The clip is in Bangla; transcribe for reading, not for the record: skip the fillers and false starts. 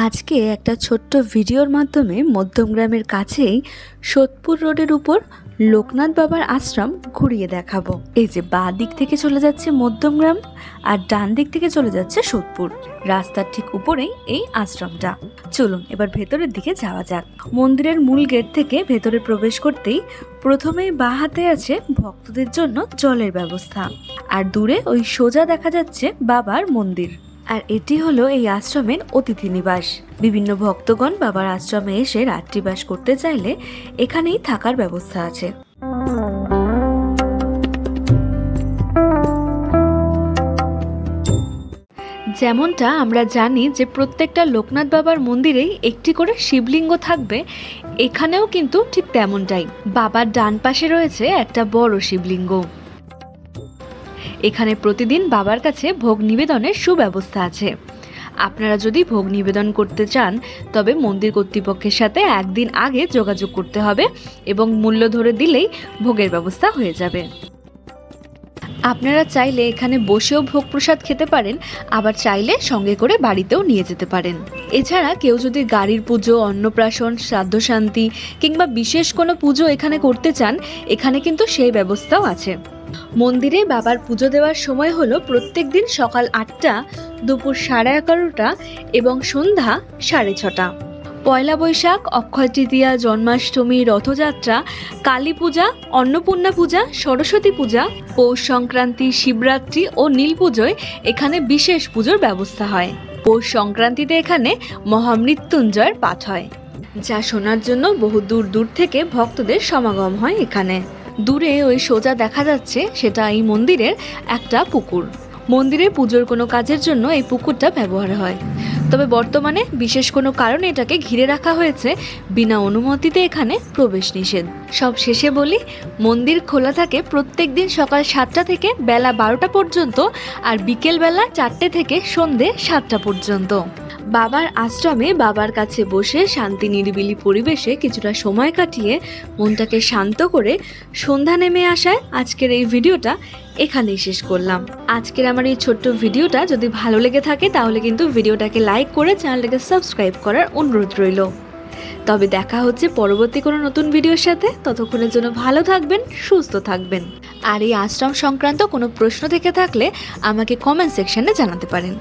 আজকে একটা ছোট্ট ভিডিওর মাধ্যমে মধ্যমগ্রামের কাছেই সোদপুর রোডের উপর লোকনাথ বাবার আশ্রম ঘুরিয়ে দেখাবো। এই যে বাঁ দিক থেকে চলে যাচ্ছে মধ্যমগ্রাম আর ডান দিক থেকে চলে যাচ্ছে সোদপুর। রাস্তার ঠিক উপরেই এই আশ্রমটা। চলুন এবার ভেতরের দিকে যাওয়া যাক। মন্দিরের মূল গেট থেকে ভেতরে প্রবেশ করতেই প্রথমেই বাঁ হাতে আছে ভক্তদের জন্য জলের ব্যবস্থা, আর দূরে ওই সোজা দেখা যাচ্ছে বাবার মন্দির। আর এটি হলো এই আশ্রমের অতিথি নিবাস। বিভিন্ন ভক্তগণ বাবার আশ্রমে এসে রাত্রিবাস করতে চাইলে এখানেই থাকার ব্যবস্থা আছে। যেমনটা আমরা জানি যে প্রত্যেকটা লোকনাথ বাবার মন্দিরেই একটি করে শিবলিঙ্গ থাকবে, এখানেও কিন্তু ঠিক তেমনটাই। বাবার ডান পাশে রয়েছে একটা বড় শিবলিঙ্গ। এখানে প্রতিদিন বাবার কাছে ভোগ নিবেদনের সুব্যবস্থা আছে। আপনারা যদি ভোগ নিবেদন করতে চান তবে মন্দির কর্তৃপক্ষের সাথে একদিন আগে যোগাযোগ করতে হবে এবং মূল্য ধরে দিলেই ভোগের ব্যবস্থা হয়ে যাবে। আপনারা চাইলে এখানে বসেও ভোগ প্রসাদ খেতে পারেন, আবার চাইলে সঙ্গে করে বাড়িতেও নিয়ে যেতে পারেন। এছাড়া কেউ যদি গাড়ির পুজো, অন্নপ্রাশন, শ্রাদ্ধ শান্তি কিংবা বিশেষ কোনো পুজো এখানে করতে চান, এখানে কিন্তু সেই ব্যবস্থাও আছে। মন্দিরে বাবার পুজো দেওয়ার সময় হলো প্রত্যেক দিন সকাল 8টা, দুপুর 11:30 এবং সন্ধ্যা 6:30। পয়লা বৈশাখ, অক্ষয় তৃতীয়া, জন্মাষ্টমী, রথযাত্রা, কালী পূজা, অন্নপূর্ণা পূজা, সরস্বতী পূজা, পৌষ সংক্রান্তি, শিবরাত্রি ও নীল পুজোয় এখানে বিশেষ পুজোর ব্যবস্থা হয়। পৌষ সংক্রান্তিতে এখানে মহামৃত্যুঞ্জয়ের পাঠ হয়, যা শোনার জন্য বহু দূর দূর থেকে ভক্তদের সমাগম হয় এখানে। দূরে ওই সোজা দেখা যাচ্ছে সেটা এই মন্দিরের একটা পুকুর। মন্দিরে পুজোর কোনো কাজের জন্য এই পুকুরটা ব্যবহার হয়, তবে বর্তমানে বিশেষ কোনো কারণে এটাকে ঘিরে রাখা হয়েছে। বিনা অনুমতিতে এখানে প্রবেশ নিষেধ। সব শেষে বলি, মন্দির খোলা থাকে প্রত্যেক দিন সকাল 7টা থেকে বেলা 12টা পর্যন্ত, আর বিকেলবেলা 4টে থেকে সন্ধে 7টা পর্যন্ত। বাবার আশ্রমে বাবার কাছে বসে শান্তি নিরিবিলি পরিবেশে কিছুটা সময় কাটিয়ে মনটাকে শান্ত করে সন্ধ্যা নেমে আসায় আজকের এই ভিডিওটা এখানেই শেষ করলাম। আজকের আমার এই ছোট্ট ভিডিওটা যদি ভালো লেগে থাকে তাহলে কিন্তু ভিডিওটাকে লাইক করে চ্যানেলটাকে সাবস্ক্রাইব করার অনুরোধ রইল। তবে দেখা হচ্ছে পরবর্তী কোনো নতুন ভিডিওর সাথে। ততক্ষণের জন্য ভালো থাকবেন, সুস্থ থাকবেন। আর এই আশ্রম সংক্রান্ত কোনো প্রশ্ন থেকে থাকলে আমাকে কমেন্ট সেকশনে জানাতে পারেন।